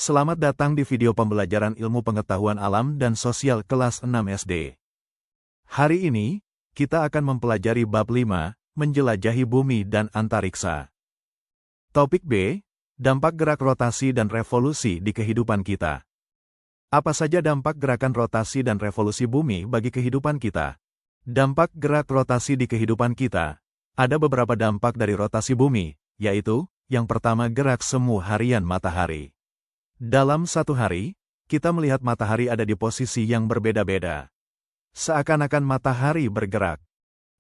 Selamat datang di video pembelajaran ilmu pengetahuan alam dan sosial kelas 6 SD. Hari ini, kita akan mempelajari bab 5, menjelajahi bumi dan antariksa. Topik B, dampak gerak rotasi dan revolusi di kehidupan kita. Apa saja dampak gerakan rotasi dan revolusi bumi bagi kehidupan kita? Dampak gerak rotasi di kehidupan kita. Ada beberapa dampak dari rotasi bumi, yaitu, yang pertama gerak semu harian matahari. Dalam satu hari, kita melihat matahari ada di posisi yang berbeda-beda. Seakan-akan matahari bergerak.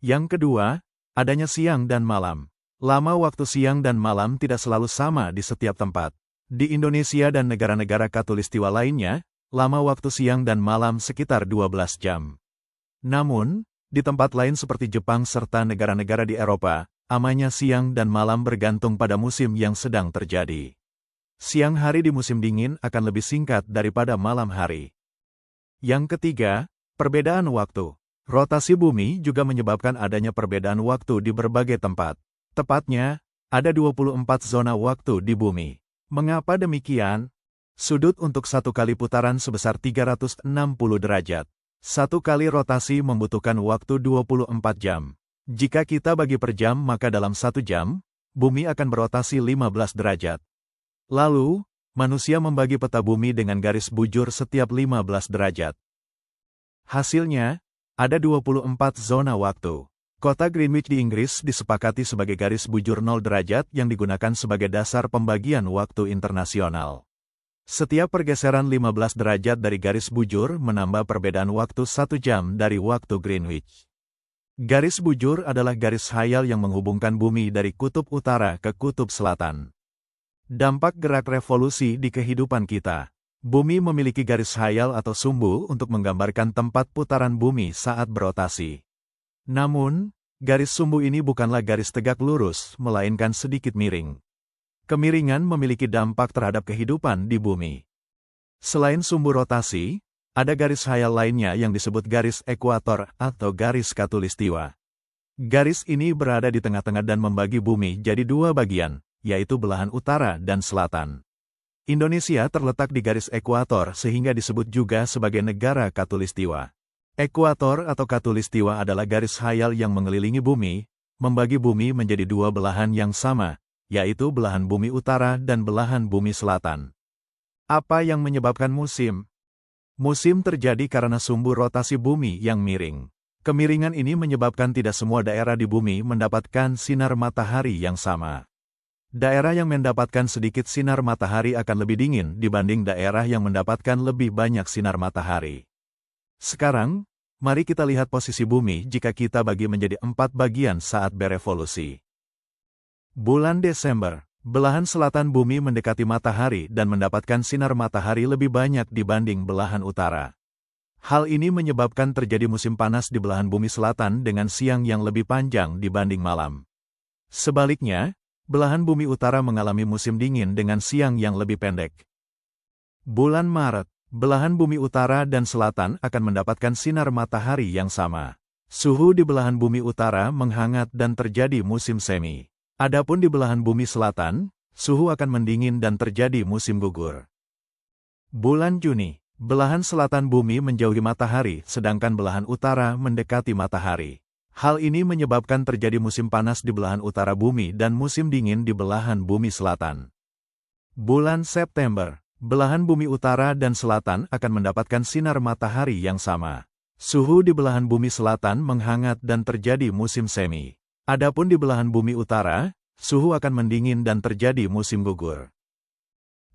Yang kedua, adanya siang dan malam. Lama waktu siang dan malam tidak selalu sama di setiap tempat. Di Indonesia dan negara-negara khatulistiwa lainnya, lama waktu siang dan malam sekitar 12 jam. Namun, di tempat lain seperti Jepang serta negara-negara di Eropa, amanya siang dan malam bergantung pada musim yang sedang terjadi. Siang hari di musim dingin akan lebih singkat daripada malam hari. Yang ketiga, perbedaan waktu. Rotasi bumi juga menyebabkan adanya perbedaan waktu di berbagai tempat. Tepatnya, ada 24 zona waktu di bumi. Mengapa demikian? Sudut untuk satu kali putaran sebesar 360 derajat. Satu kali rotasi membutuhkan waktu 24 jam. Jika kita bagi per jam maka dalam 1 jam, bumi akan berotasi 15 derajat. Lalu, manusia membagi peta bumi dengan garis bujur setiap 15 derajat. Hasilnya, ada 24 zona waktu. Kota Greenwich di Inggris disepakati sebagai garis bujur 0 derajat yang digunakan sebagai dasar pembagian waktu internasional. Setiap pergeseran 15 derajat dari garis bujur menambah perbedaan waktu 1 jam dari waktu Greenwich. Garis bujur adalah garis khayal yang menghubungkan bumi dari kutub utara ke kutub selatan. Dampak gerak revolusi di kehidupan kita. Bumi memiliki garis khayal atau sumbu untuk menggambarkan tempat putaran bumi saat berotasi. Namun, garis sumbu ini bukanlah garis tegak lurus, melainkan sedikit miring. Kemiringan memiliki dampak terhadap kehidupan di bumi. Selain sumbu rotasi, ada garis khayal lainnya yang disebut garis ekuator atau garis khatulistiwa. Garis ini berada di tengah-tengah dan membagi bumi jadi dua bagian, yaitu belahan utara dan selatan. Indonesia terletak di garis ekuator sehingga disebut juga sebagai negara khatulistiwa. Ekuator atau khatulistiwa adalah garis khayal yang mengelilingi bumi, membagi bumi menjadi dua belahan yang sama, yaitu belahan bumi utara dan belahan bumi selatan. Apa yang menyebabkan musim? Musim terjadi karena sumbu rotasi bumi yang miring. Kemiringan ini menyebabkan tidak semua daerah di bumi mendapatkan sinar matahari yang sama. Daerah yang mendapatkan sedikit sinar matahari akan lebih dingin dibanding daerah yang mendapatkan lebih banyak sinar matahari. Sekarang, mari kita lihat posisi bumi jika kita bagi menjadi 4 bagian saat berevolusi. Bulan Desember, belahan selatan bumi mendekati matahari dan mendapatkan sinar matahari lebih banyak dibanding belahan utara. Hal ini menyebabkan terjadi musim panas di belahan bumi selatan dengan siang yang lebih panjang dibanding malam. Sebaliknya, belahan bumi utara mengalami musim dingin dengan siang yang lebih pendek. Bulan Maret, belahan bumi utara dan selatan akan mendapatkan sinar matahari yang sama. Suhu di belahan bumi utara menghangat dan terjadi musim semi. Adapun di belahan bumi selatan, suhu akan mendingin dan terjadi musim gugur. Bulan Juni, belahan selatan bumi menjauhi matahari sedangkan belahan utara mendekati matahari. Hal ini menyebabkan terjadi musim panas di belahan utara bumi dan musim dingin di belahan bumi selatan. Bulan September, belahan bumi utara dan selatan akan mendapatkan sinar matahari yang sama. Suhu di belahan bumi selatan menghangat dan terjadi musim semi. Adapun di belahan bumi utara, suhu akan mendingin dan terjadi musim gugur.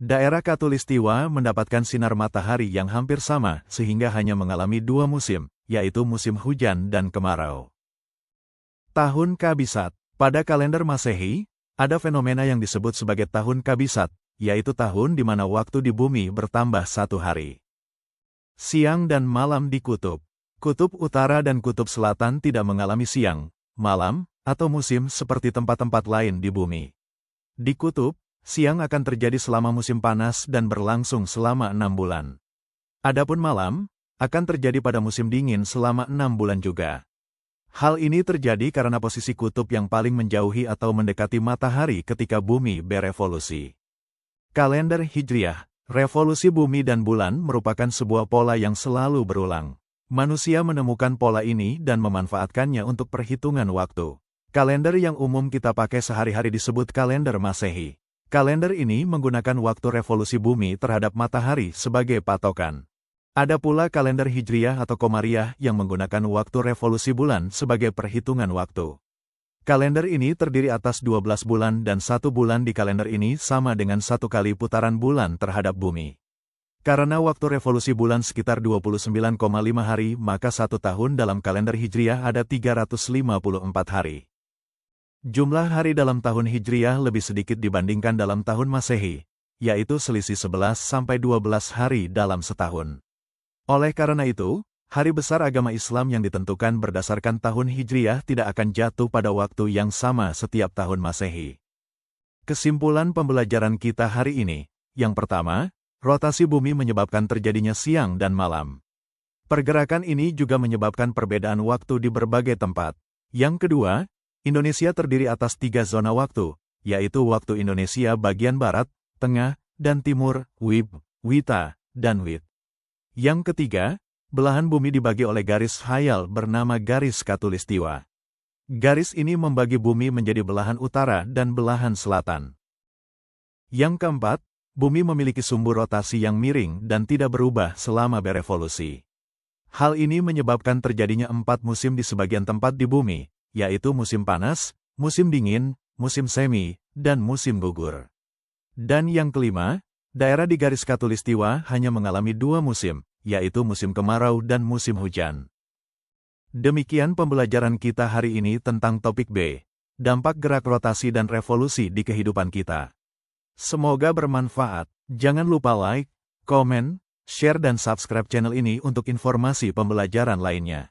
Daerah khatulistiwa mendapatkan sinar matahari yang hampir sama sehingga hanya mengalami 2 musim, yaitu musim hujan dan kemarau. Tahun Kabisat. Pada kalender Masehi, ada fenomena yang disebut sebagai tahun Kabisat, yaitu tahun di mana waktu di bumi bertambah 1 hari. Siang dan malam di kutub. Kutub utara dan kutub selatan tidak mengalami siang, malam, atau musim seperti tempat-tempat lain di bumi. Di kutub, siang akan terjadi selama musim panas dan berlangsung selama 6 bulan. Adapun malam, akan terjadi pada musim dingin selama 6 bulan juga. Hal ini terjadi karena posisi kutub yang paling menjauhi atau mendekati matahari ketika bumi berevolusi. Kalender Hijriah, Revolusi bumi dan bulan merupakan sebuah pola yang selalu berulang. Manusia menemukan pola ini dan memanfaatkannya untuk perhitungan waktu. Kalender yang umum kita pakai sehari-hari disebut kalender Masehi. Kalender ini menggunakan waktu revolusi bumi terhadap matahari sebagai patokan. Ada pula kalender Hijriyah atau Komariah yang menggunakan waktu revolusi bulan sebagai perhitungan waktu. Kalender ini terdiri atas 12 bulan dan 1 bulan di kalender ini sama dengan 1 kali putaran bulan terhadap bumi. Karena waktu revolusi bulan sekitar 29,5 hari, maka 1 tahun dalam kalender Hijriyah ada 354 hari. Jumlah hari dalam tahun Hijriyah lebih sedikit dibandingkan dalam tahun Masehi, yaitu selisih 11-12 hari dalam setahun. Oleh karena itu, hari besar agama Islam yang ditentukan berdasarkan tahun Hijriyah tidak akan jatuh pada waktu yang sama setiap tahun Masehi. Kesimpulan pembelajaran kita hari ini, yang pertama, rotasi bumi menyebabkan terjadinya siang dan malam. Pergerakan ini juga menyebabkan perbedaan waktu di berbagai tempat. Yang kedua, Indonesia terdiri atas 3 zona waktu, yaitu waktu Indonesia bagian Barat, Tengah, dan Timur, WIB, WITA, dan WIT. Yang ketiga, belahan bumi dibagi oleh garis khayal bernama garis khatulistiwa. Garis ini membagi bumi menjadi belahan utara dan belahan selatan. Yang keempat, bumi memiliki sumbu rotasi yang miring dan tidak berubah selama berevolusi. Hal ini menyebabkan terjadinya 4 musim di sebagian tempat di bumi, yaitu musim panas, musim dingin, musim semi, dan musim gugur. Dan yang kelima, daerah di garis khatulistiwa hanya mengalami 2 musim, yaitu musim kemarau dan musim hujan. Demikian pembelajaran kita hari ini tentang topik B, dampak gerak rotasi dan revolusi di kehidupan kita. Semoga bermanfaat. Jangan lupa like, komen, share dan subscribe channel ini untuk informasi pembelajaran lainnya.